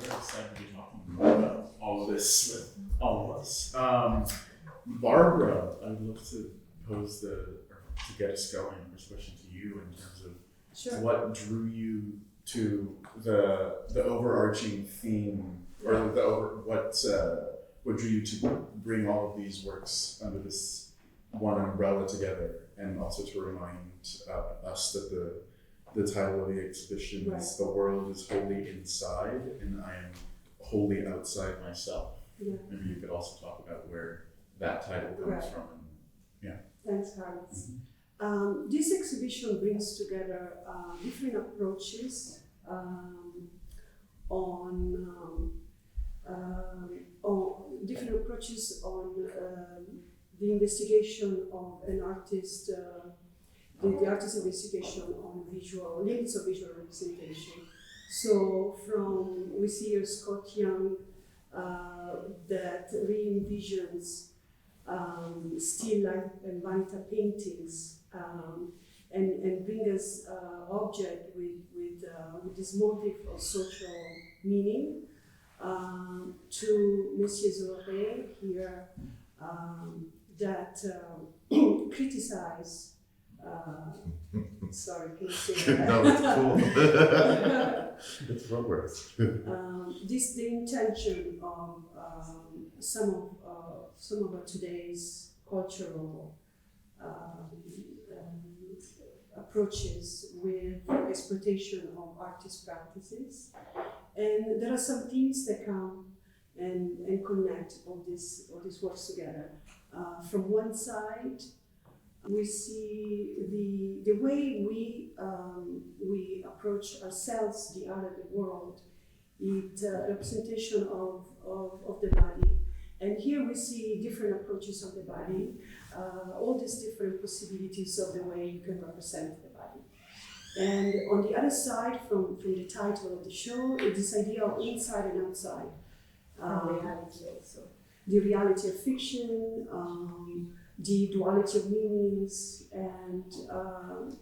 very excited to be talking about all of this with all of us. Barbara, I would love to to get us going, first question to you in terms of Sure. what drew you to the overarching theme, or what drew you to bring all of these works under this one umbrella together, and also to remind us that the title of the exhibition is "The World is Wholly Inside, and I am wholly outside myself." Yeah. Maybe you could also talk about where that title comes from. And, Thanks, Carlos. This exhibition brings together different approaches on the investigation of an artist, the artist's investigation on limits of visual representation. So we see here Scott Young that re-envisions still life and vanta paintings and bring us object with this motive of social meaning to Monsieur Zohore here that criticize. Sorry, can you say that? No, it's cool. It's progress. The intention of some of today's cultural approaches with exploitation of artist practices, and there are some themes that come and connect all these works together. From one side, we see the way we approach ourselves, the art of the world, it representation of the body. And here we see different approaches of the body, all these different possibilities of the way you can represent the body. And on the other side, from the title of the show, is this idea of inside and outside. Reality also. The reality of fiction, the duality of meanings, and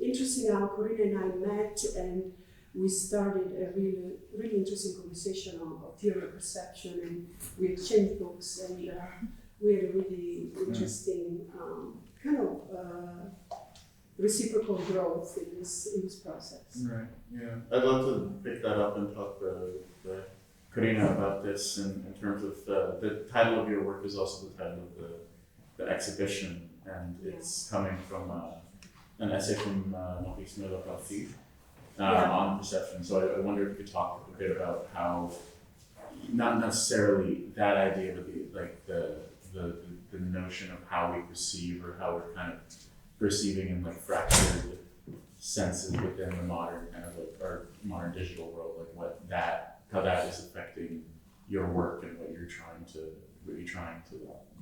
interesting how Corinna and I met and we started a really interesting conversation on theory of perception, and we exchanged books, and we had a really interesting kind of reciprocal growth in this process. right, yeah. I'd love to pick that up and talk to Corinna about this in terms of the title of your work is also the title of the exhibition, and it's coming from an essay from Maurice Miller-Party on perception. So I wonder if you could talk a bit about how, not necessarily that idea, but the notion of how we perceive, or how we're kind of perceiving in like fractured senses within the modern kind of like our modern digital world, like how that is affecting your work and what you're trying to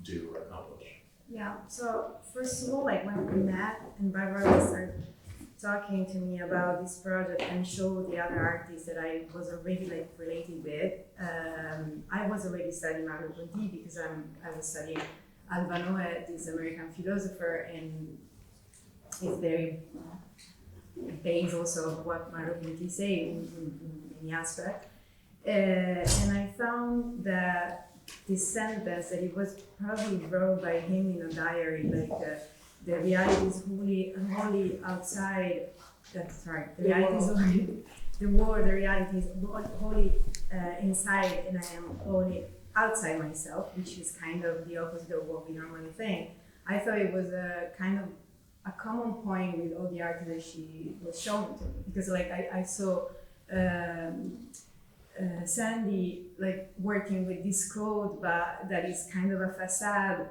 do or accomplish. Yeah, so first of all, like when we met and Barbara started talking to me about this project and show the other artists that I was already like related with, I was already studying Merleau-Ponty because I was studying Alvano, this American philosopher, and it's very based also of what Merleau-Ponty say in many aspects. And I found that this sentence that it was probably wrote by him in a diary, like the reality is wholly outside. The reality is wholly the world. The reality is wholly inside, and I am wholly outside myself, which is kind of the opposite of what we normally think. I thought it was a kind of a common point with all the art that she was showing to me, because like I saw. Sandy like working with this code, but that is kind of a facade,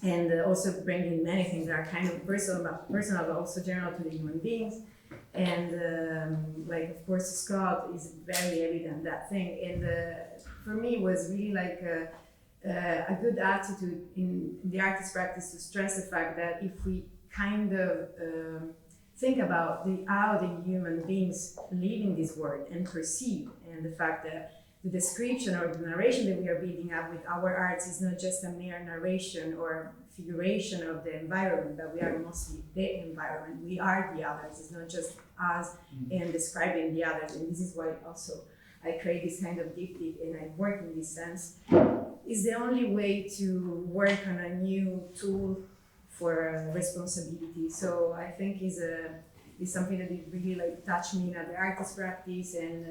and also bringing many things that are kind of personal but also general to the human beings. And like of course Scott is very evident that thing, and for me it was really like a good attitude in the artist practice to stress the fact that if we kind of think about how the human beings live in this world and perceive, and the fact that the description or the narration that we are building up with our arts is not just a mere narration or figuration of the environment, but we are mostly the environment. We are the others. It's not just us and describing the others. And this is why also I create this kind of diptych and I work in this sense, is the only way to work on a new tool for responsibility. So I think is something that it really like touched me in the artist practice, and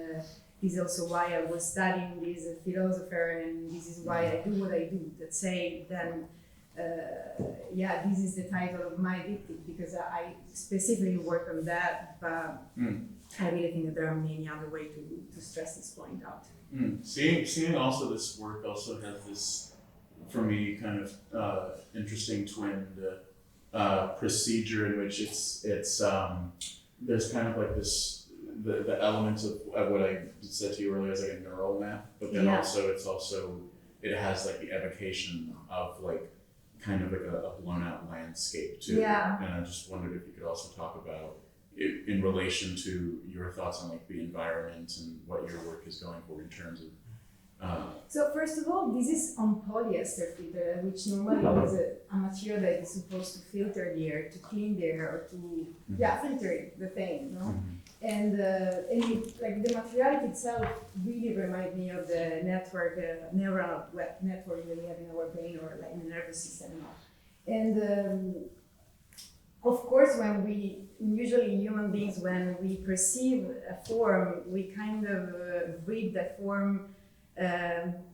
this is also why I was studying this philosopher, and this is why I do what I do. That say then, this is the title of my diptych, because I specifically work on that, but I really think that there are many other ways to stress this point out. Seeing also this work also has this, for me, kind of interesting twinned procedure in which it's there's kind of like this the elements of what I said to you earlier as like a neural map, but then it has like the evocation of like kind of like a blown out landscape too. Yeah. And I just wondered if you could also talk about it in relation to your thoughts on like the environment and what your work is going for in terms of. So first of all, this is on polyester filter, which normally is a material that is supposed to filter the air, to clean the air, or to filter the thing, no? And like the materiality itself really reminds me of the neural network that we have in our brain or like in the nervous system. And of course, usually human beings, when we perceive a form, we kind of read that form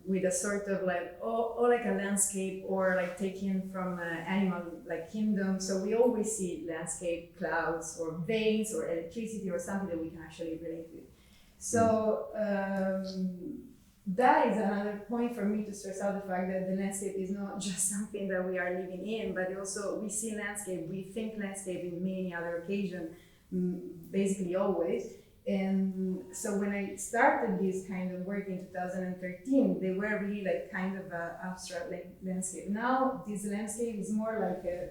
with a sort of like, or like a landscape, or like taken from animal like kingdom. So we always see landscape, clouds, or veins, or electricity, or something that we can actually relate with. So that is another point for me to stress out the fact that the landscape is not just something that we are living in, but also we see landscape, we think landscape in many other occasions, basically always. And so when I started this kind of work in 2013, they were really like kind of an abstract like landscape. Now this landscape is more like a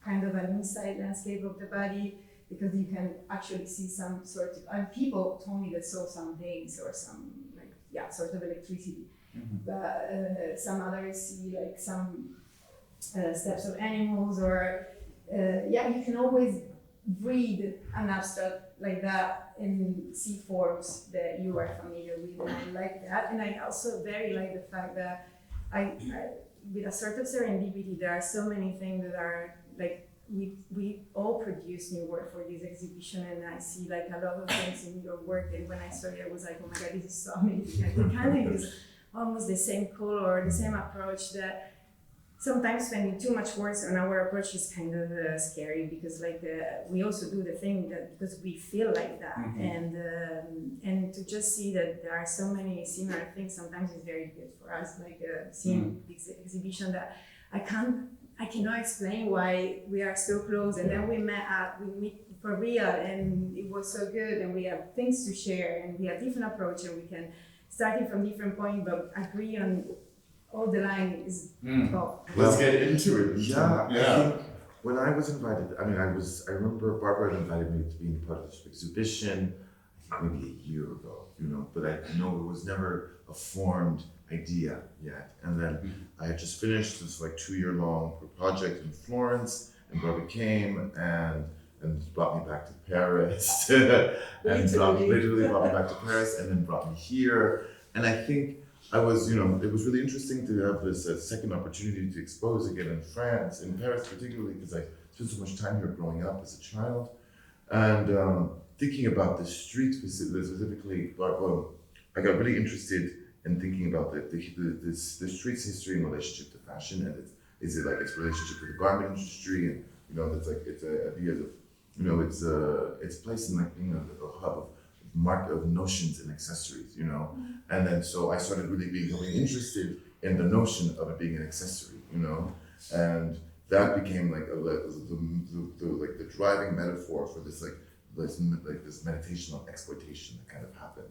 kind of an inside landscape of the body, because you can actually see some sort of, and people told me they saw some veins or some like, sort of electricity. But some others see like some steps of animals, or you can always read an abstract like that and see forms that you are familiar with, and I like that. And I also very like the fact that I with a sort of serendipity, there are so many things that are like, we all produce new work for this exhibition, and I see like a lot of things in your work, and when I saw it I was like, oh my god, this is so amazing. Like, we kind of use almost the same color or the same approach, that sometimes spending too much work on our approach is kind of scary, because like we also do the thing that because we feel like that, and to just see that there are so many similar things sometimes is very good for us, like seeing this exhibition that I cannot explain why we are so close, and then we meet for real, and it was so good, and we have things to share, and we have different approach, and we can starting from different point but agree on all the line is top. Let's get into it. Yeah. I think when I was invited, I remember Barbara invited me to be part of this exhibition, I think maybe a year ago, but I know it was never a formed idea yet. And then I had just finished this like 2-year-long project in Florence, and Barbara came and brought me back to Paris, and literally brought me back to Paris, and then brought me here. And I think I was, it was really interesting to have this second opportunity to expose again in France, in Paris particularly, because I spent so much time here growing up as a child. And thinking about the street specifically, I got really interested in thinking about the street's history in relationship to fashion, and its relationship with the garment industry, and that's like its ideas of, its place in like being a hub of notions and accessories, and then so I started really becoming interested in the notion of it being an accessory, and that became like the driving metaphor for this this meditation on exploitation that kind of happened,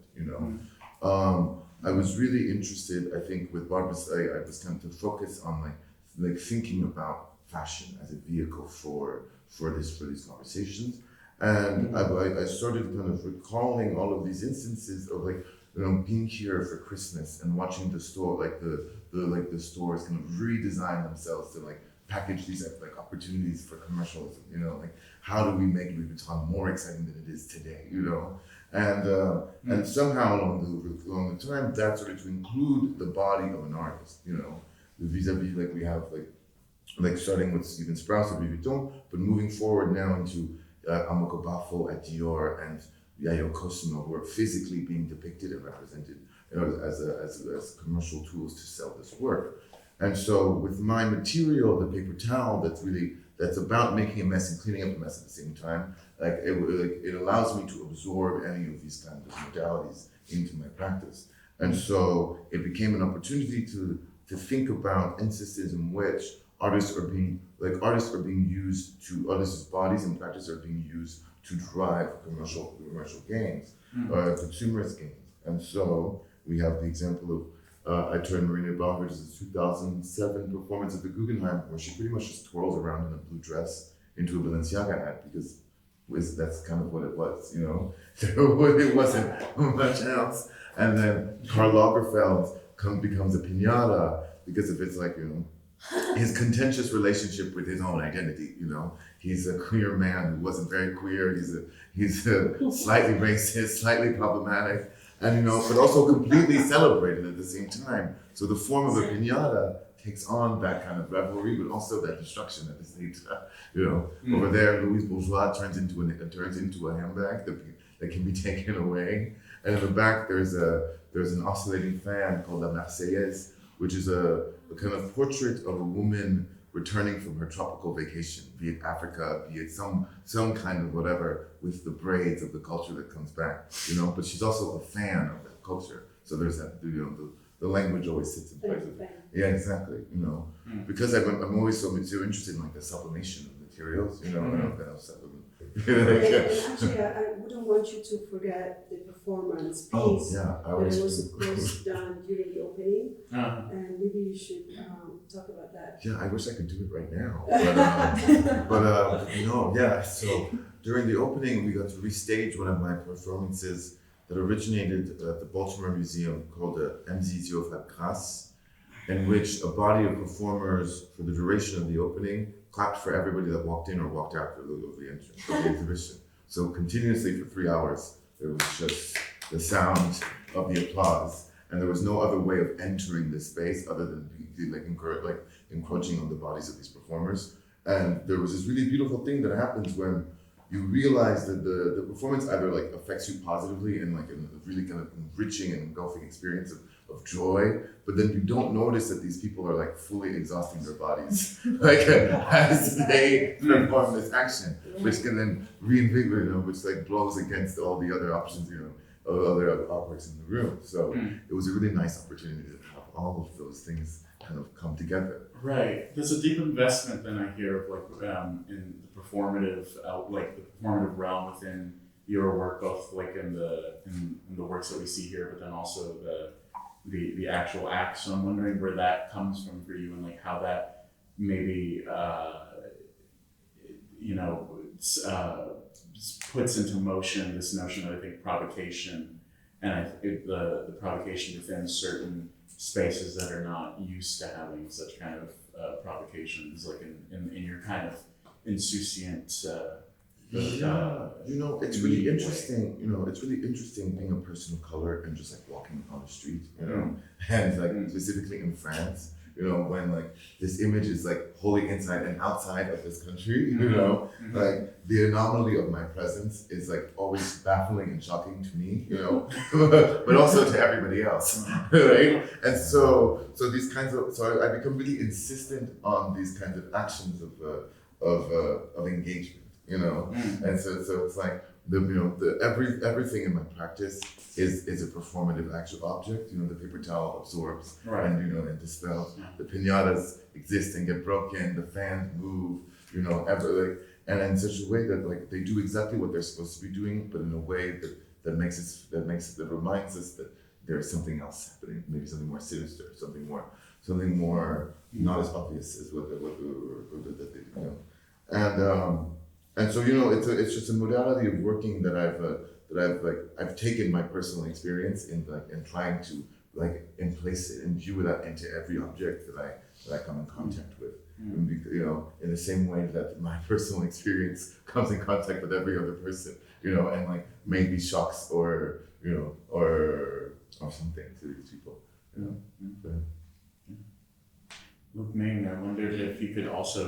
I was really interested, I think, with Barbara's, I was kind of to focus on like thinking about fashion as a vehicle for these conversations. And I started kind of recalling all of these instances of being here for Christmas and watching the store, the stores kind of redesign themselves to package these opportunities for commercialism. How do we make Louis Vuitton more exciting than it is today? And somehow along the time, that started to include the body of an artist, you know, vis-a-vis like we have like starting with Steven Sprouse at Louis Vuitton, but moving forward now into Amoko Bafo at Dior and Yayo Cosimo, who are physically being depicted and represented, you know, as commercial tools to sell this work. And so with my material, the paper towel, that's about making a mess and cleaning up a mess at the same time, it allows me to absorb any of these kind of modalities into my practice. And so it became an opportunity to think about instances in which artists are being used to, artists' bodies and practice are being used to drive commercial gains, consumerist gains. And so we have the example of, I turned Marina Abramovich's 2007 performance at the Guggenheim, where she pretty much just twirls around in a blue dress into a Balenciaga ad, because that's kind of what it was, you know? It wasn't much else. And then Karl Lagerfeld becomes a piñata because of his, like, you know, his contentious relationship with his own identity, you know. He's a queer man who wasn't very queer. He's a slightly racist, slightly problematic, and you know, but also completely celebrated at the same time. So the form of a piñata takes on that kind of revelry, but also that destruction at the same time. You know, over there, Louise Bourgeois turns into a handbag that can be taken away, and in the back there's an oscillating fan called La Marseillaise, which is a kind of portrait of a woman returning from her tropical vacation, be it Africa, be it some kind of whatever, with the braids of the culture that comes back, you know. But she's also a fan of that culture, so there's that, you know, the language always sits in place of it. Yeah, exactly, you know, because I'm always so interested in like the sublimation of materials, you know, and actually, I wouldn't want you to forget the performance piece that was, of course, done during the opening, and maybe you should talk about that. Yeah, I wish I could do it right now, but you know, yeah. So during the opening, we got to restage one of my performances that originated at the Baltimore Museum called the MZ05 Grâce, in which a body of performers, for the duration of the opening, clapped for everybody that walked in or walked out of the entrance of the exhibition. So continuously for 3 hours, there was just the sound of the applause, and there was no other way of entering this space other than encroaching on the bodies of these performers. And there was this really beautiful thing that happens when you realize that the performance either like affects you positively and like a really kind of enriching and engulfing experience of joy, but then you don't notice that these people are like fully exhausting their bodies like as they perform this action, which can then reinvigorate, you know, which like blows against all the other options, you know, of other artworks in the room. So it was a really nice opportunity to have all of those things kind of come together. Right. There's a deep investment then I hear of like in the performative, like the performative realm within your work, both like in the works that we see here, but then also the actual act. So I'm wondering where that comes from for you and like how that maybe you know puts into motion this notion of, I think, provocation, and the provocation within certain spaces that are not used to having such kind of provocations, like in your kind of insouciant. You know, it's really interesting. You know, it's really interesting being a person of color and just like walking on the street. You know, and like specifically in France. You know, when like this image is like wholly inside and outside of this country, you know, like the anomaly of my presence is like always baffling and shocking to me, you know, but also to everybody else, right? And so these kinds of, so I become really insistent on these kinds of actions of engagement, you know, and so it's like everything in my practice is a performative actual object. You know, the paper towel absorbs and dispels. The piñatas exist and get broken. The fans move. You know, and in such a way that like they do exactly what they're supposed to be doing, but in a way that reminds us that there's something else happening. Maybe something more sinister, something more not as obvious as what they do. You know, and so, you know, it's just a modality of working that I've taken my personal experience in trying to like place it, imbue that into every object that I come in contact with. And, you know, in the same way that my personal experience comes in contact with every other person, you know, and like maybe shocks or, you know, or something to these people, you know. So, Luc Ming, I wondered if you could also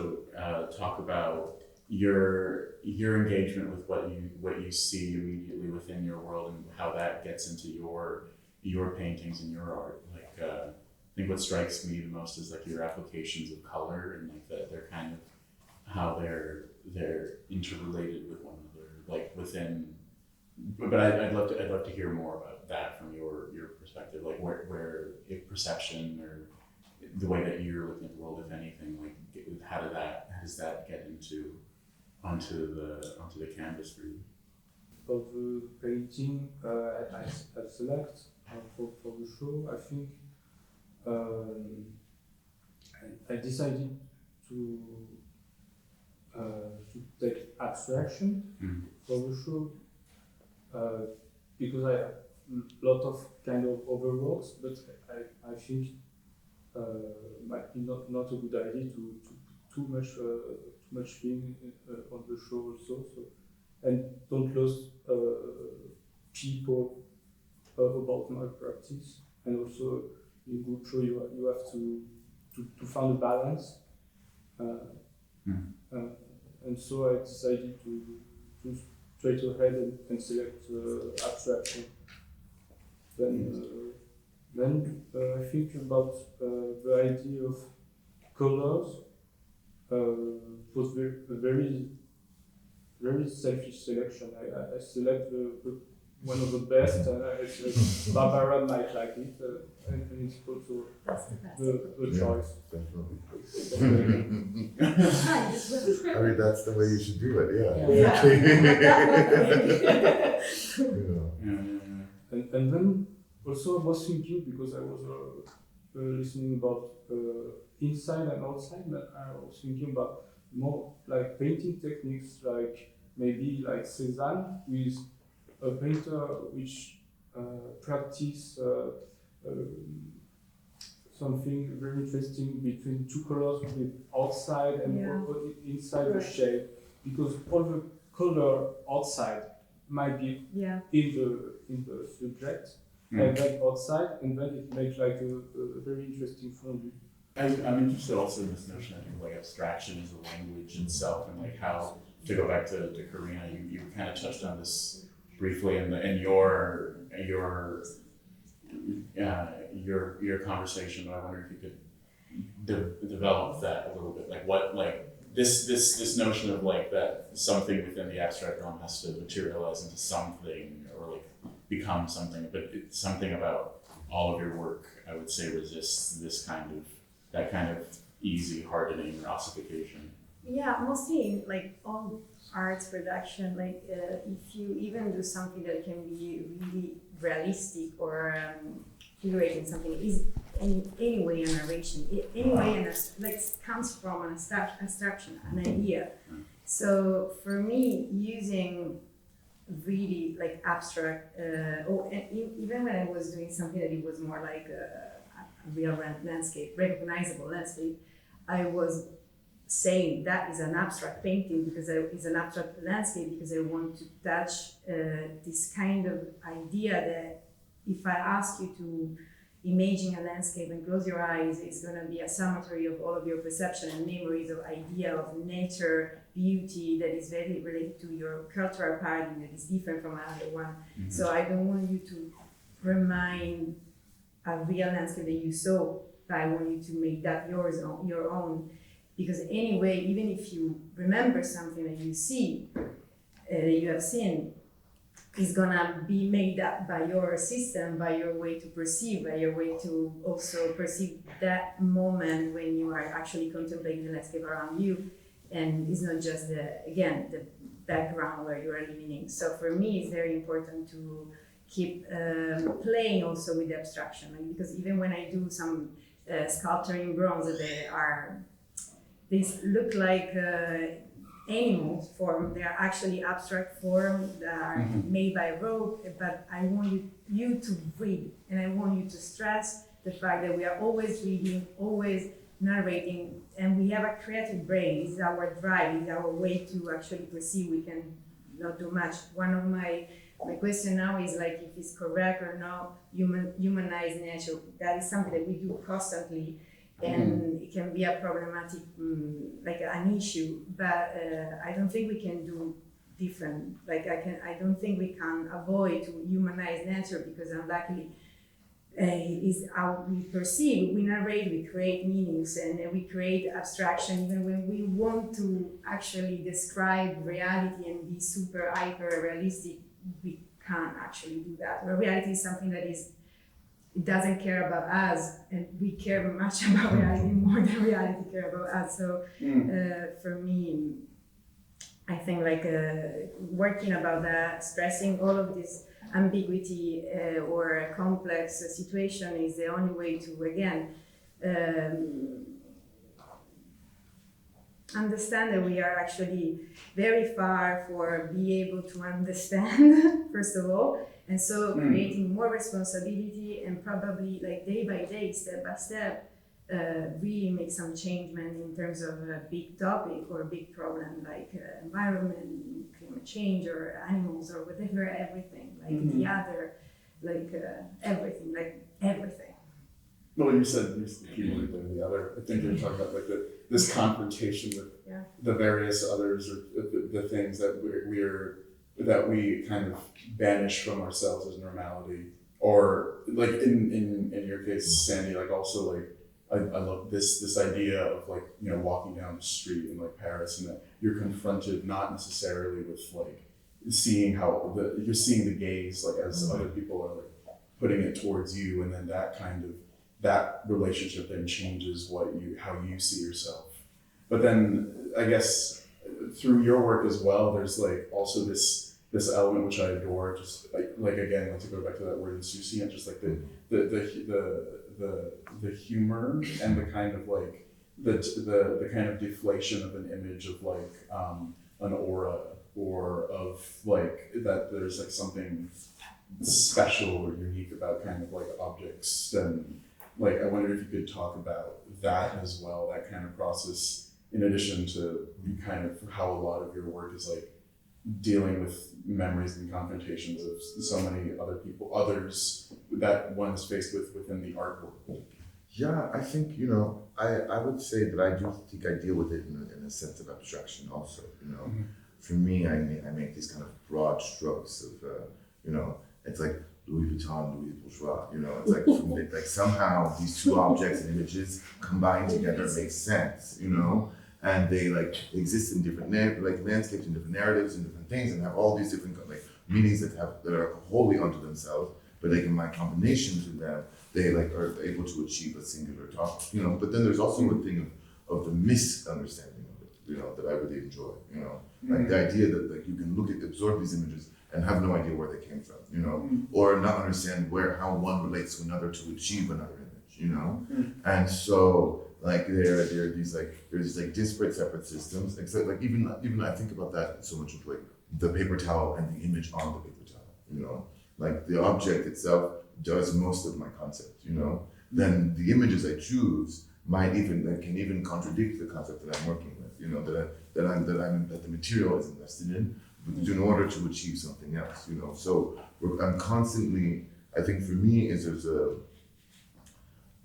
talk about your engagement with what you see immediately within your world and how that gets into your paintings and your art. Like I think what strikes me the most is like your applications of color and like that they're kind of how they're interrelated with one another, like within. But I'd love to hear more about that from your perspective, like where if perception or the way that you're looking at the world, if anything, like how does that get onto the canvas for you? For the painting I select for the show, I think I decided to take abstraction for the show because I have a lot of kind of other works, but I think might be not a good idea to put too much thing on the show also. So, and don't lose people about my practice. And also in good show you have to find a balance. And so I decided to straight ahead and select abstraction. Then I think about the idea of colors was very selfish selection. I select one of the best, and I select Barbara might like it, and it's also the choice. Definitely. I mean, that's the way you should do it, And then also I was thinking, because I was listening about inside and outside, but I was thinking about more like painting techniques, like maybe like Cézanne, who is a painter which practice something very interesting between two colors with outside and inside the shade, because all the color outside might be in the subject and then outside, and then it makes like a very interesting fondu. I'm interested also in this notion, I think, like abstraction as a language itself, and like how, to go back to Corinna, you kind of touched on this briefly in your conversation, but I wonder if you could develop that a little bit, like what, like this notion of like that something within the abstract realm has to materialize into something or like become something, but it's something about all of your work, I would say, resists that kind of easy hardening or ossification. Yeah, mostly like all arts production, like if you even do something that can be really realistic or figurating something, is anyway a narration, anyway like comes from an abstraction, an idea. So for me, using really like abstract, even when I was doing something that it was more like a real landscape, recognizable landscape, I was saying that is an abstract painting because it's an abstract landscape, because I want to touch this kind of idea that if I ask you to imagine a landscape and close your eyes, it's going to be a summary of all of your perception and memories of idea of nature, beauty that is very related to your cultural paradigm that is different from another one. Mm-hmm. So I don't want you to remind a real landscape that you saw, but I want you to make that your own. Because anyway, even if you remember something that you see, you have seen, is gonna be made up by your system, by your way to perceive, by your way to also perceive that moment when you are actually contemplating the landscape around you. And it's not just the background where you are living in. So for me, it's very important to keep playing also with the abstraction, because even when I do some sculpturing bronze, they look like animals form. They are actually abstract form that are made by rope, but I want you to read, and I want you to stress the fact that we are always reading, always narrating, and we have a creative brain. This is our drive, this is our way to actually perceive. We can not do much. One of my question now is like if it's correct or not, humanize nature. That is something that we do constantly, and it can be a problematic, like an issue. But I don't think we can do different. Like I don't think we can avoid to humanize nature, because unluckily is how we perceive. We narrate, we create meanings, and we create abstraction. Even when we want to actually describe reality and be super hyper realistic, we can't actually do that. Where reality is something that it doesn't care about us, and we care much about reality more than reality care about us. So for me, I think like working about that, stressing all of this ambiguity or a complex situation is the only way to, again, understand that we are actually very far for be able to understand, first of all, and so creating more responsibility and probably like day by day, step by step, really make some changement in terms of a big topic or a big problem like environment, climate change, or animals, or whatever, everything, like the other, like everything, like everything. Well, you said the key word there, the other. I think you're talking about like this confrontation with the various others, or the things that we kind of banish from ourselves as normality, or like in your case, Sandy, like also like I love this idea of like, you know, walking down the street in like Paris, and that you're confronted not necessarily with like seeing how you're seeing the gaze like as other people are like putting it towards you, and then that relationship then changes how you see yourself. But then I guess through your work as well, there's like also this element which I adore, just like again, like to go back to that word insouciant, just like the humor and the kind of like the kind of deflation of an image of like an aura, or of like that there's like something special or unique about kind of like objects. And like I wonder if you could talk about that as well, that kind of process, in addition to kind of how a lot of your work is like dealing with memories and confrontations of so many others that one's faced with within the art world. Yeah, I think, you know, I would say that I do think I deal with it in a sense of abstraction also, you know. For me, I make these kind of broad strokes of, you know, it's like Louis Vuitton, Louis Bourgeois, you know, it's like, like somehow these two objects and images combined together make sense, you know, and they like exist in different landscapes and different narratives and different things, and have all these different like meanings that are wholly unto themselves, but they can find combinations with them. They like are able to achieve a singular topic, you know. But then there's also a thing of the misunderstanding of it, you know, that I really enjoy, you know, like the idea that like you can absorb these images and have no idea where they came from, you know, or not understand how one relates to another to achieve another image, you know. And so like there's these disparate separate systems, except like even I think about that so much with like the paper towel and the image on the paper towel, you know, like the object itself does most of my concept, you know. Then the images I choose can even contradict the concept that I'm working with, you know, that the material is invested in order to achieve something else, you know. So I'm constantly, I think for me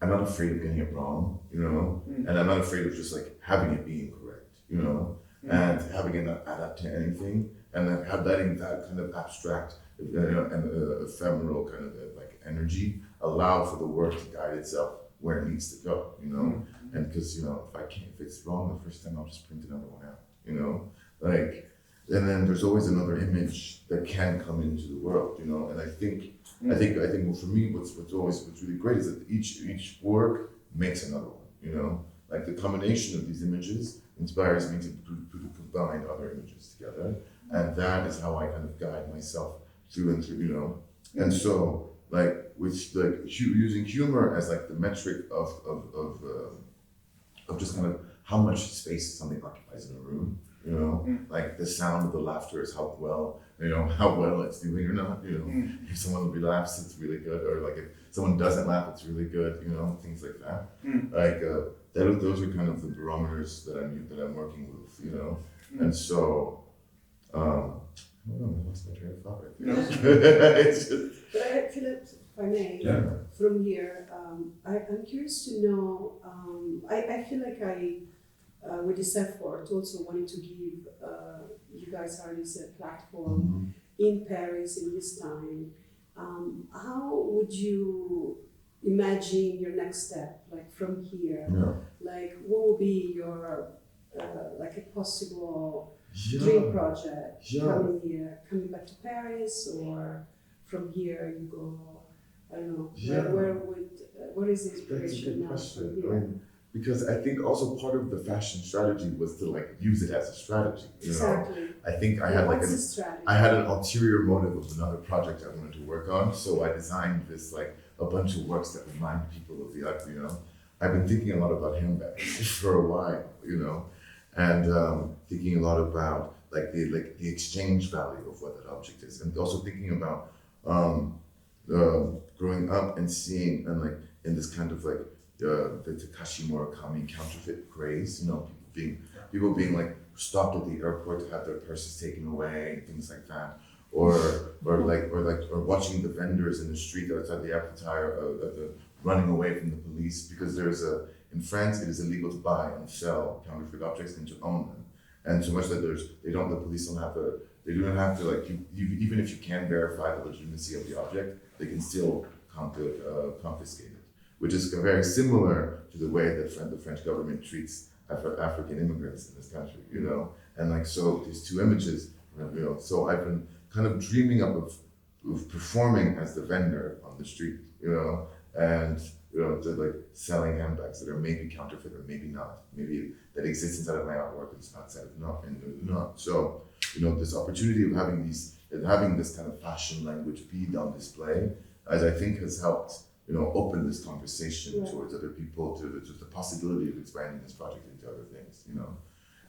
I'm not afraid of getting it wrong, you know, and I'm not afraid of just like having it be incorrect, you know, and having it not add up to anything, and then letting that kind of abstract and ephemeral kind of like energy allow for the work to guide itself where it needs to go, you know. And because, you know, if it's wrong the first time, I'll just print another one out, you know, like. And then there's always another image that can come into the world, you know. And I think well, for me, what's really great is that each work makes another one, you know. Like the combination of these images inspires me to combine other images together, and that is how I kind of guide myself through and through, you know. And so, like using humor as like the metric of just kind of how much space something occupies in a room. You know, like the sound of the laughter is how well it's doing or not, you know. If someone laughs, it's really good, or like if someone doesn't laugh, it's really good, you know, things like that. Like those are kind of the barometers that I'm working with, you know. And so Oh, I lost my train of thought right No. there. It's just, But I feel that, if I may, yeah. from here, I'm curious to know, I feel like with this effort, also wanting to give you guys artists a platform in Paris in this time. How would you imagine your next step, like from here? Yeah. Like, what would be your, like a possible Yeah. dream project Yeah. coming here, coming back to Paris, or from here you go, I don't know, Yeah. where is the That's a inspiration good now question. from I here? mean, because I think also part of the fashion strategy was to like use it as a strategy. You know? Exactly. I think I had like What's the strategy? I had an ulterior motive of another project I wanted to work on, so I designed this like a bunch of works that remind people of the art. You know, I've been thinking a lot about handbags for a while. You know, and thinking a lot about the exchange value of what that object is, and also thinking about growing up and seeing and like in this kind of like the Takashi Murakami counterfeit craze, you know, people being like stopped at the airport to have their purses taken away, things like that, or watching the vendors in the street outside the amphitheater running away from the police because in France it is illegal to buy and sell counterfeit objects and to own them, and so much that the police don't have to like even if you can verify the legitimacy of the object, they can still confiscate it, which is very similar to the way that the French government treats African immigrants in this country, you know, and like so these two images, you know, so I've been kind of dreaming up of performing as the vendor on the street, you know, and you know, like selling handbags that are maybe counterfeit or maybe not, maybe that exist inside of my artwork and it's outside of not, and not. So, you know, this opportunity of having this kind of fashion language be on display, as I think has helped, you know, open this conversation towards other people to the possibility of expanding this project into other things, you know.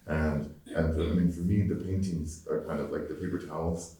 And I mean, for me, the paintings are kind of like the paper towels,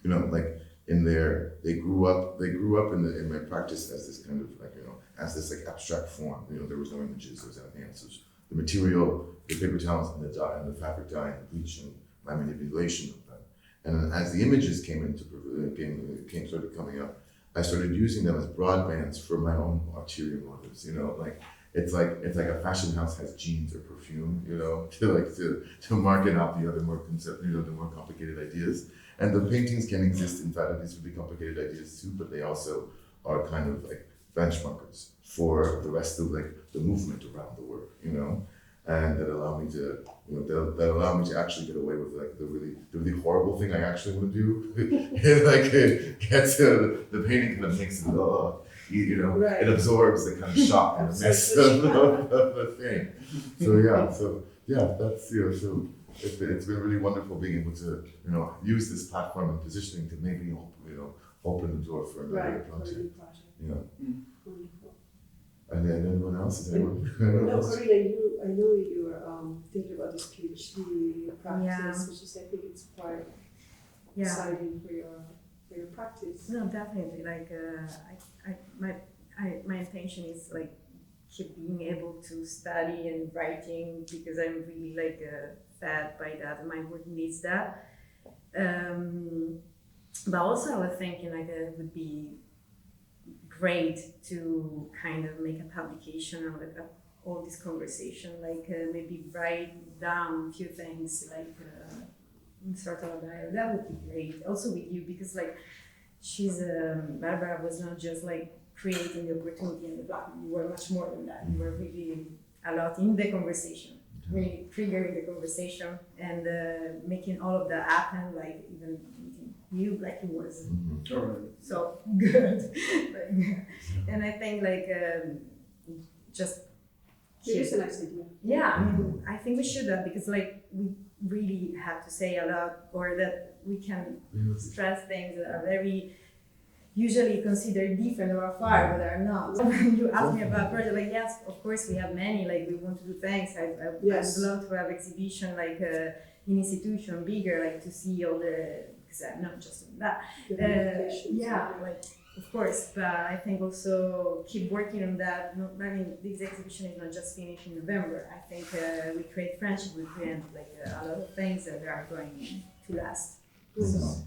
you know, like they grew up in my practice as this kind of like, you know, as this like abstract form, you know, there was no images, there was anything else. It was the material, the paper towels and the dye and the fabric dye and the bleach and my manipulation of them. And then as the images started coming up, I started using them as broadbands for my own ulterior motives, you know, like it's like a fashion house has jeans or perfume, you know, to market out the other more the more complicated ideas. And the paintings can exist inside of these really complicated ideas too, but they also are kind of like benchmarkers for the rest of like the movement around the work, you know, and that allow me to, you know, that allow me to actually get away with like the really horrible thing I actually want to do. Like it gets the painting kind of makes it you know, Right. it absorbs the kind of shock and the mess of the thing. So that's, you know, so it's been really wonderful being able to, you know, use this platform and positioning to maybe, you know, open the door for another project. You know. Wonderful. And then anyone else? Is anyone? No, Corinna, I know you were thinking about this PhD practice, which is, I think it's quite exciting for your practice. No, definitely. Like, my intention is like keep being able to study and writing because I'm really like fed by that, and my work needs that. But also, I was thinking like it would be great to kind of make a publication of like all this conversation, like maybe write down a few things, like sort of a diary. That would be great. Also with you, because like Barbara was not just like creating the opportunity and the platform. You were much more than that. You were really a lot in the conversation, really triggering the conversation and making all of that happen. Like even meeting you, like it was so good. And I think like just It is a nice idea. yeah, I mean, I think we should have, because like we really have to say a lot, or that we can stress things that are very usually considered different or afar, but are not. When you ask me about project, like yes, of course we have many, like we want to do things. I would love to have exhibition like in institution bigger, like to see all the, because I'm not just in that. Like of course, but I think also keep working on that. I mean, this exhibition is not just finished in November. I think we create friendship, we create like a lot of things that are going to last. Nice.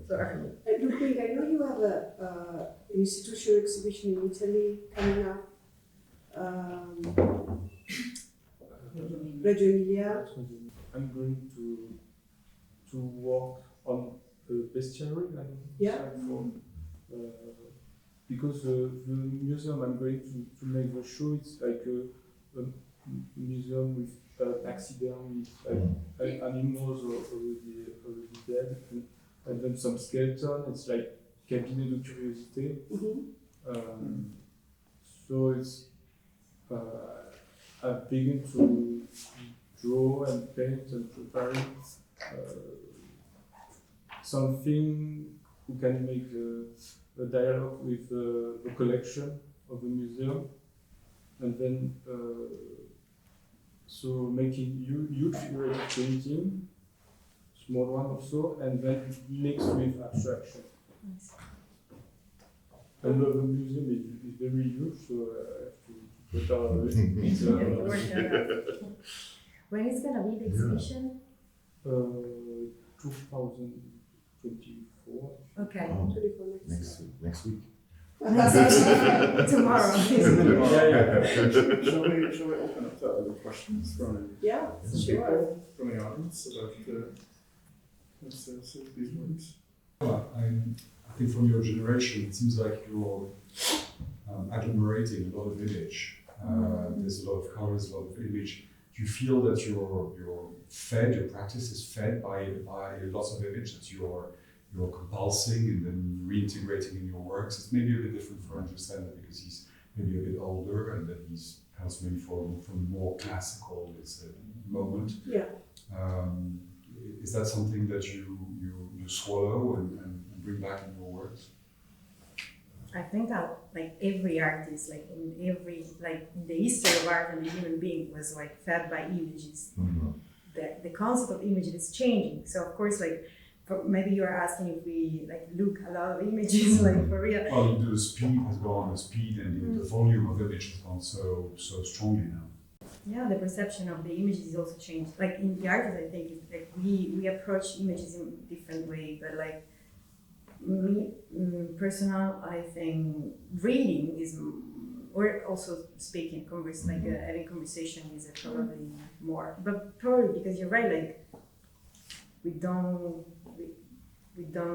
Sorry. Luc Ming, I know you have an institutional exhibition in Italy coming up. Reggio Emilia. I'm going to work on a bestiary, like Yeah. for, because the museum I'm going to make the show, it's like a museum with taxidermy, like animals already dead, and then some skeleton. It's like cabinet de curiosité. Mm-hmm. So it's I've begun to draw and paint and prepare something who can make a dialogue with the collection of the museum, and then so making huge figurative painting, small one also, and then mixed with abstraction. Nice. And the museum is very huge, so I have to prepare it. When is gonna be the exhibition? 2024. Okay. Oh, 24 next week. Tomorrow. Shall we open up to other questions from Yeah, sure. people from the audience about these works? I think from your generation, it seems like you're agglomerating a lot of image. There's a lot of colors, a lot of image. Do you feel that you're fed, your practice is fed by lots of image that you're compulsing and then reintegrating in your works? It's maybe a bit different for Andrew because he's maybe a bit older and then he's perhaps maybe from more classical moment. Yeah. Is that something that you swallow and bring back in your works? I think that like every artist, like in the history of art and the human being was like fed by images. Mm-hmm. The concept of images is changing. So of course, like maybe you are asking if we like look a lot of images like for real. Well, the speed has gone, the speed and the volume of image has gone so strongly now. Yeah, the perception of the images is also changed. Like in the artists, I think it's like we approach images in a different way, but like me, personal, I think reading is, or also speaking, having conversation is probably more. But probably because you're right, like we don't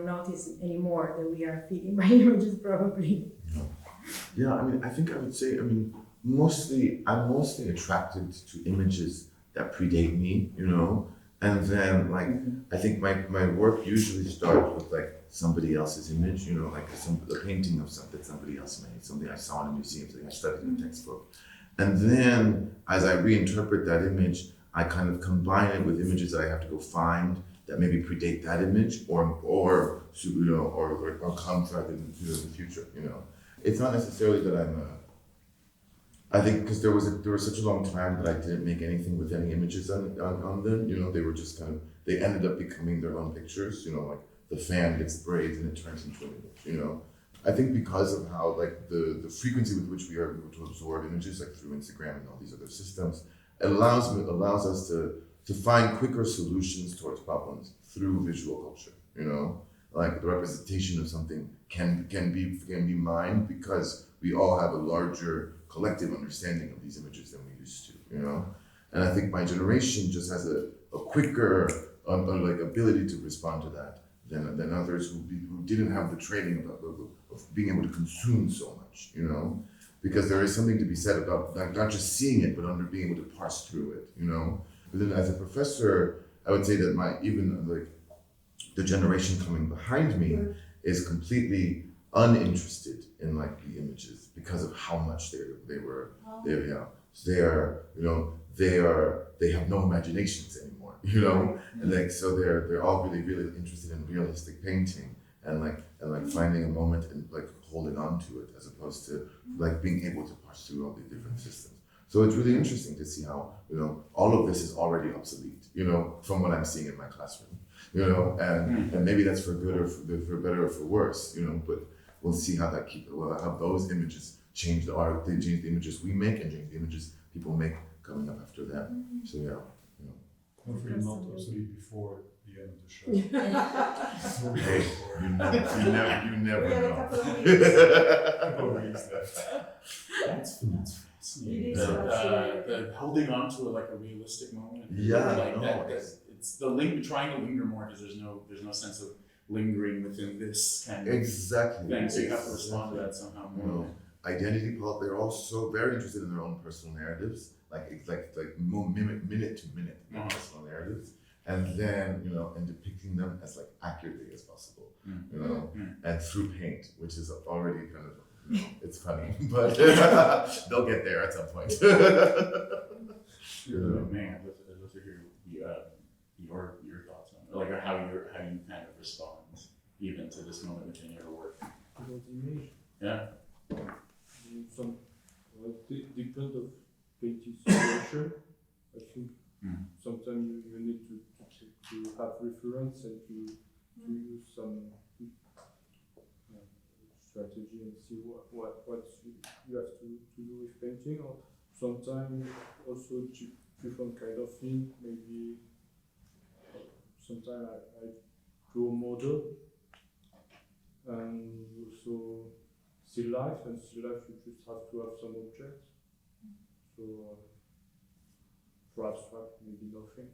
notice anymore that we are feeding by images, probably. Yeah, I mean, I think I would say, I'm mostly attracted to images that predate me, and then I think my work usually starts with like somebody else's image, like a painting of something that somebody else made, something I saw in a museum, something I studied in a textbook. And then as I reinterpret that image, I kind of combine it with images that I have to go find that maybe predate that image or come throughout the future, It's not necessarily that I think because there was such a long time that I didn't make anything with any images on them, they were just they ended up becoming their own pictures, like the fan gets braids and it turns into an image, I think because of how like the frequency with which we are able to absorb images like through Instagram and all these other systems, it allows us to find quicker solutions towards problems through visual culture, like the representation of something can be mined because we all have a larger collective understanding of these images than we used to, And I think my generation just has a quicker ability to respond to that than others who didn't have the training of being able to consume so much, Because there is something to be said about not just seeing it, but being able to parse through it, But then as a professor, I would say that the generation coming behind me is completely uninterested in the images because of how much they have no imaginations anymore, and so they're all really, really interested in realistic painting and finding a moment and holding on to it as opposed to being able to parse through all the different systems. So it's really interesting to see how all of this is already obsolete, from what I'm seeing in my classroom, and maybe that's for good or for better or for worse, but we'll see how how those images change the art, they change the images we make and change the images people make coming up after that. So yeah. Hopefully not obsolete before the the end of the show. Hey, you never We have a know. couple of weeks. Couple of weeks left. That's fascinating. It is fascinating. The holding on to like a realistic moment. Yeah, like no, that. It's the trying to linger more because there's no sense of lingering within this kind of Exactly. thing. So you have to respond to that somehow more. No. Identity politics, they're also very interested in their own personal narratives, like minute to minute Uh-huh. personal narratives, and then and depicting them as like accurately as possible, and through paint, which is already kind of it's funny, but they'll get there at some point. Man, I'd love to hear your thoughts on it, like how you kind of respond even to this moment within your work. About image. Yeah. Some depend of painting situation. I think sometimes you need to have reference and to use some strategy and see what you have to do with painting, or sometimes also different kind of thing. Maybe sometimes I draw model and also still life, and still life you just have to have some objects. So for abstract, maybe nothing.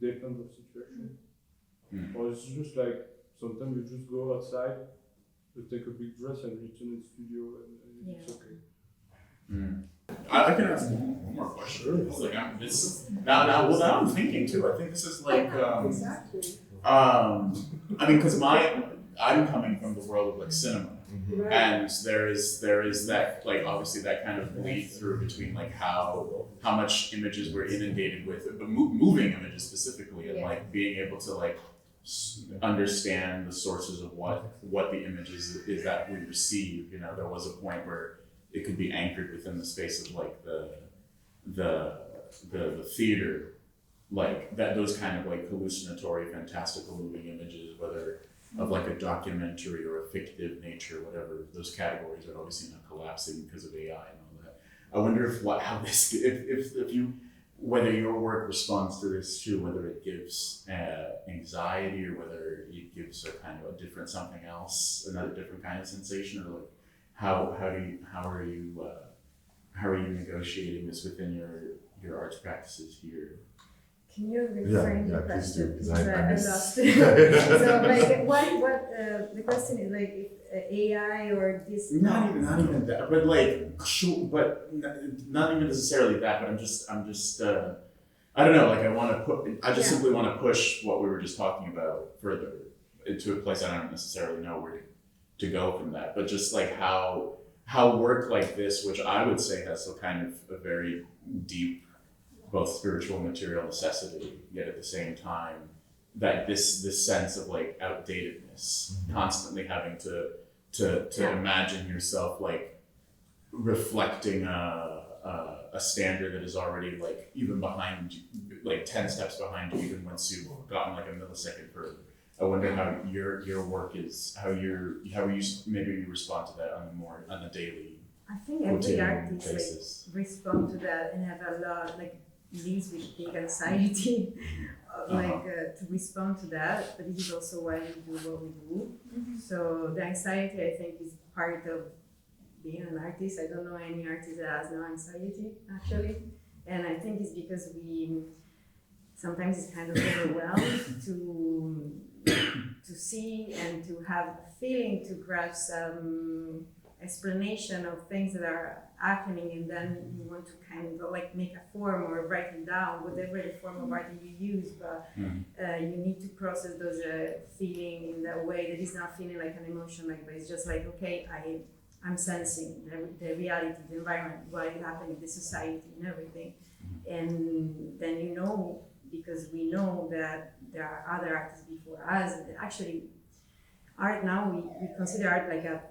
Depends on situation. Or it's just like sometimes you just go outside, you take a big dress and return in the studio, and it's okay. I can ask one more question. Like now I'm thinking too. I think this is like Exactly. I mean, because I'm coming from the world of like cinema. Right. And there is that, like, obviously that kind of bleed through between like how much images we're inundated with, but moving images specifically, and like being able to like understand the sources of what the images is that we receive. There was a point where it could be anchored within the space of like the theater, like that, those kind of like hallucinatory, fantastical moving images, whether of like a documentary or a fictive nature, whatever, those categories are obviously not collapsing because of AI and all that. I wonder whether your work responds to this too, whether it gives anxiety or whether it gives a kind of a different something else, another different kind of sensation, or like how are you negotiating this within your arts practices here? Can you reframe the please do, question? because I lost missed. it. So, like, what the question is, like, if AI or this? Not even that, but like, sure, but not even necessarily that. But I'm just, I don't know. Like, I just simply want to push what we were just talking about further into a place I don't necessarily know where to go from that. But just like how work like this, which I would say has a kind of a very deep, both spiritual and material necessity, yet at the same time, that this sense of like outdatedness, constantly having to imagine yourself like reflecting a standard that is already like even behind you, like 10 steps behind you, even once you've gotten like a millisecond further. I wonder how your work is, how you maybe you respond to that on a daily. I think every artist basis. like respond to that and have a lot like lives with big anxiety, to respond to that. But this is also why we do what we do. So the anxiety, I think, is part of being an artist. I don't know any artist that has no anxiety actually, and I think it's because we sometimes it's kind of overwhelmed to see and to have a feeling, to grasp some explanation of things that are happening, and then you want to kind of like make a form or write it down, whatever the form of art you use, but you need to process those feeling in that way that is not feeling like an emotion, like, but it's just like, okay, I'm sensing the reality, the environment, what is happening, the society and everything. And then because we know that there are other artists before us. Actually, art now, we consider art like a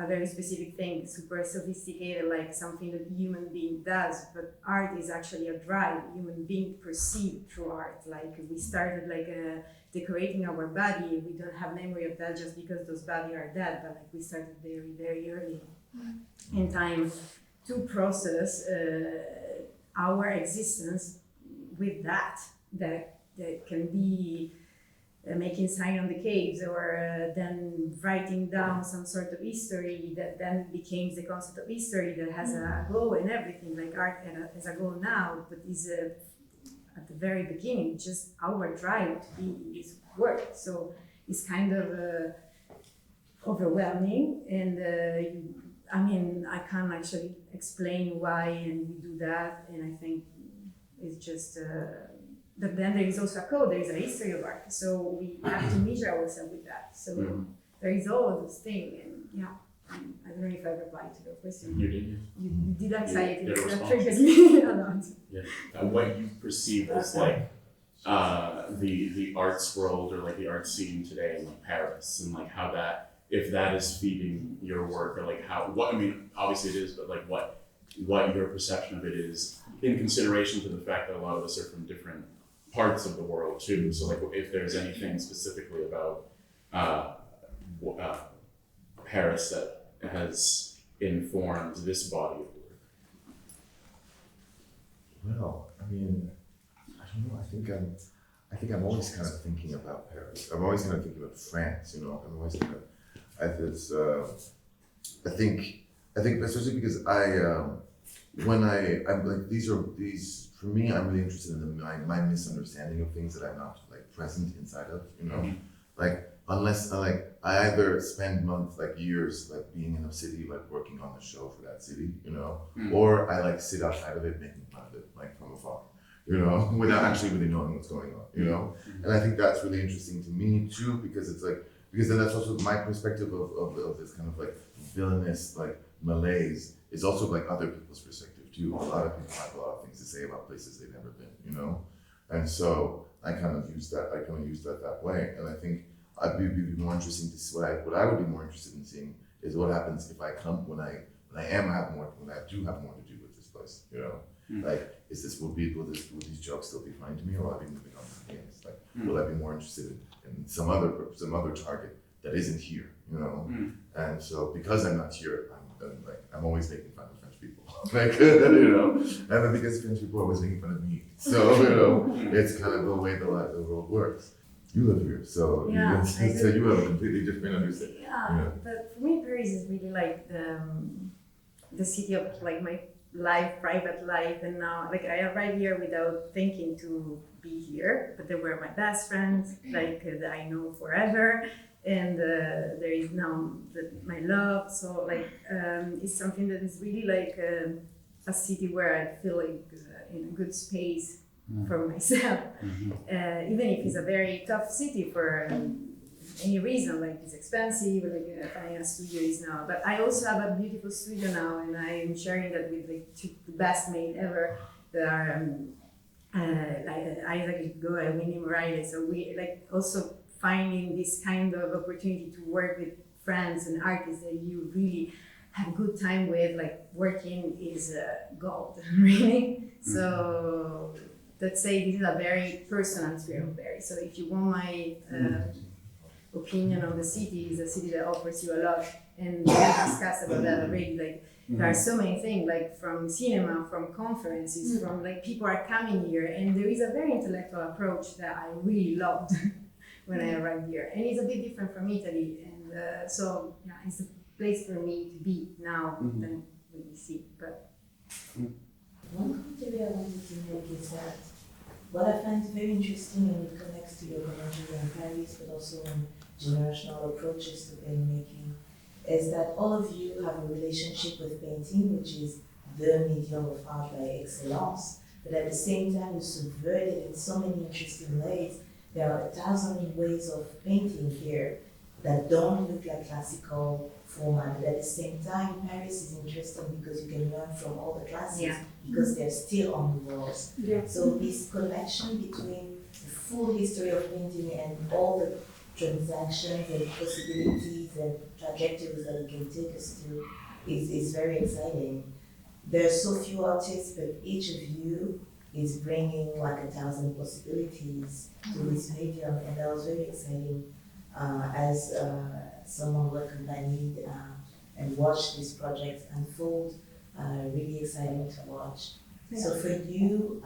very specific thing, super sophisticated, like something that human being does, but art is actually a drive human being perceive through art. Like we started like decorating our body, we don't have memory of that just because those bodies are dead, but like we started very, very early in time to process our existence with that can be making sign on the caves, or then writing down some sort of history that then became the concept of history that has a goal and everything, like art has a goal now, but is at the very beginning just our drive to be this work. So it's kind of overwhelming, and I can't actually explain why and we do that, and I think it's just but then there is also a code, there is a history of art, so we have to measure ourselves with that. So there is all this thing, and I don't know if I replied to your question. You did. You did anxiety did a response. previously a lot. What you perceive as like the arts world or like the art scene today in like Paris, and like how that, if that is feeding your work, or like obviously it is, but like what your perception of it is in consideration to the fact that a lot of us are from different parts of the world too. So like if there's anything specifically about Paris that has informed this body of work. Well, I mean, I don't know. I think I'm always kind of thinking about Paris. I'm always kind of thinking about France. You know, I'm always kind of. I think especially because I'm like these for me. I'm really interested in my misunderstanding of things that I'm not like present inside of. You know, like unless I either spend months, like years, like being in a city, like working on the show for that city, you know, or I like sit outside of it making fun of it, like from afar, you know, without actually really knowing what's going on, you know. And I think that's really interesting to me too, because it's like, because then that's also my perspective of this kind of like villainous like malaise is also like other people's perspective too. A lot of people have a lot of things to say about places they've never been, you know. And so I kind of use that that way. And I think I'd be more interesting to see what I would be more interested in seeing is what happens if I come when I do have more to do with this place, you know. Like, will these jokes still be fine to me, or will I be moving on to things? Like, will I be more interested in some other target that isn't here, you know? And so because I'm not here, I'm always making fun of French people, like, you know, and then because French people are always making fun of me, so you know, it's kind of the way the world works. You live here, so you have a completely different understanding. Yeah, but for me, Paris is really like the city of like my life, private life, and now like I arrived here without thinking to be here, but they were my best friends, like that I know forever, and there is now my love. So like it's something that is really like a city where I feel like in a good space for myself, even if it's a very tough city for any reason, like it's expensive, like finding a studio is now. But I also have a beautiful studio now, and I am sharing that with like the best mate ever. That are like Isaac Go and Winnie Morales. So we like also finding this kind of opportunity to work with friends and artists that you really have a good time with. Like working is gold, really. So let's say this is a very personal experience of Paris. So if you want my opinion on the city, is a city that offers you a lot, and we discussed about that already. Like there are so many things, like from cinema, from conferences, from like people are coming here, and there is a very intellectual approach that I really loved when I arrived here, and it's a bit different from Italy, and so yeah, it's a place for me to be now than we see. But one criteria I wanted to make is that what I find very interesting, and it connects to your commentary on Paris, but also on generational approaches to painting, is that all of you have a relationship with painting, which is the medium of art by excellence, but at the same time you subvert it in so many interesting ways. There are 1,000 ways of painting here that don't look like classical format, but at the same time Paris is interesting because you can learn from all the classes because they're still on the walls. So this connection between the full history of painting and all the transactions and possibilities and trajectories that it can take us to is very exciting. There are so few artists, but each of you is bringing like 1,000 possibilities to this medium, and that was very exciting as someone who accompanied and watched this project unfold. Really exciting to watch. So for you,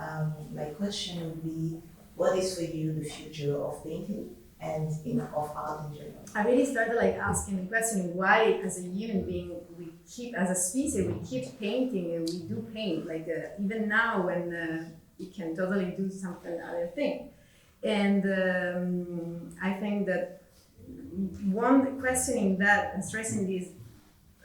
my question would be, what is for you the future of painting? and of art in general? I really started like asking the question why, as a human being, we keep, as a species, we keep painting and we do paint. Like even now, when we can totally do something other thing, and I think that one questioning that and stressing this,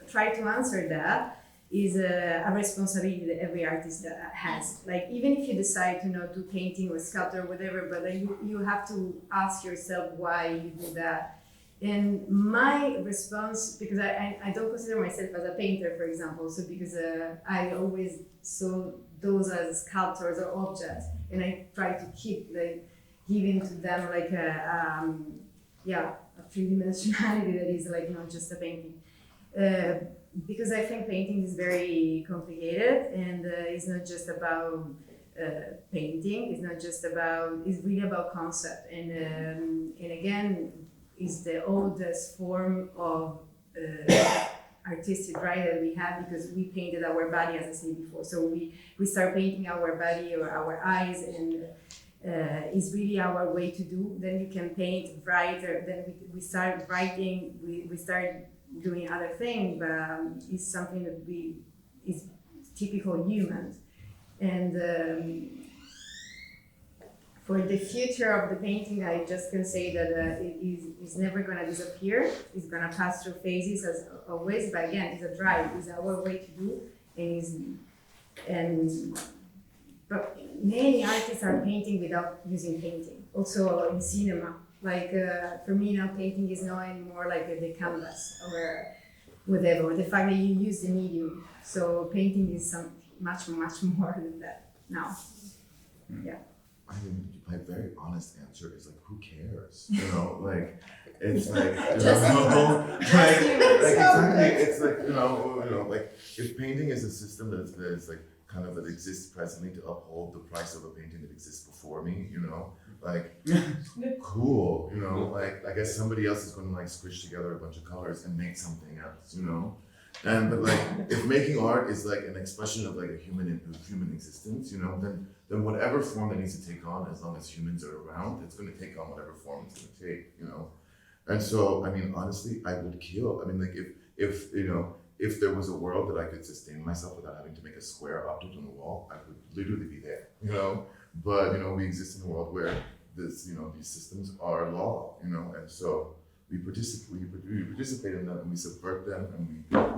try to answer that, is a responsibility that every artist has. Like even if you decide to not do painting or sculpture or whatever, but you have to ask yourself why you do that. And my response, because I don't consider myself as a painter, for example, so because I always saw those as sculptures or objects, and I try to keep like giving to them like a three-dimensionality that is like not just a painting. Because I think painting is very complicated, and it's not just about painting. It's really about concept, and again, is the oldest form of artistic right that we have, because we painted our body, as I said before. So we start painting our body or our eyes, and is really our way to do. Then you can paint, write, or then we start writing. We start doing other things, but it's something that is typical humans. And for the future of the painting, I just can say that it's never going to disappear. It's going to pass through phases as always, but again, it's a drive. It's our way to do, but many artists are painting without using painting. Also in cinema. Like for me now, painting is not anymore like the canvas or whatever, or the fact that you use the medium. So painting is much more than that now. Yeah. I mean, my very honest answer is like, who cares? You know, like it's like exactly. It's like you know, like if painting is a system that's like kind of that exists presently to uphold the price of a painting that exists before me, you know. Like, cool, you know, like, I guess somebody else is going to like squish together a bunch of colors and make something else, you know? But like, if making art is like an expression of like a human existence, you know, then whatever form that needs to take on, as long as humans are around, it's going to take on whatever form it's going to take, you know? And so, I mean, honestly, I would kill. I mean, like, if you know, if there was a world that I could sustain myself without having to make a square object on the wall, I would literally be there, you know? But, you know, we exist in a world where these systems are law, you know, and so we participate in them, and we subvert them, and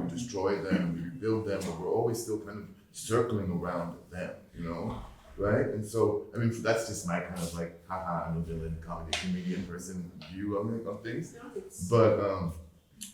we destroy them, and we rebuild them, but we're always still kind of circling around them, you know, right? And so, I mean, that's just my kind of like, haha, I'm a villain, comedy, comedian person view on things.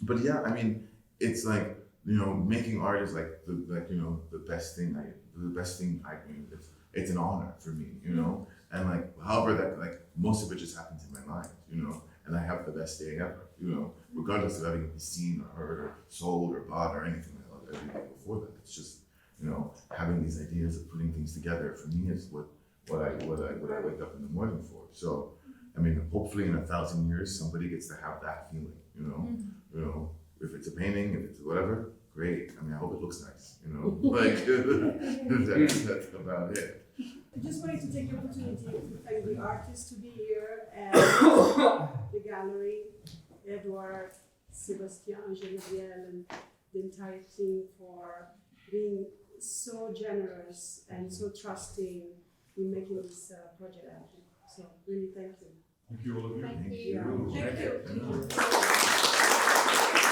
But yeah, I mean, it's like, you know, making art is like the best thing I mean, it's an honor for me, you know, and like, however that, like, most of it just happens in my mind, you know, and I have the best day ever, you know, regardless of having seen or heard or sold or bought or anything like everything before that. It's just, you know, having these ideas of putting things together for me is what I wake up in the morning for. So, I mean, hopefully in 1,000 years, somebody gets to have that feeling, you know, you know, if it's a painting, if it's whatever, great. I mean, I hope it looks nice, you know, like, that's about it. I just wanted to take the opportunity to thank the artists to be here and the gallery, Edouard, Sébastien, Gabriel, and the entire team for being so generous and so trusting in making this project happen. So really thank you. Thank you all of you. Thank you.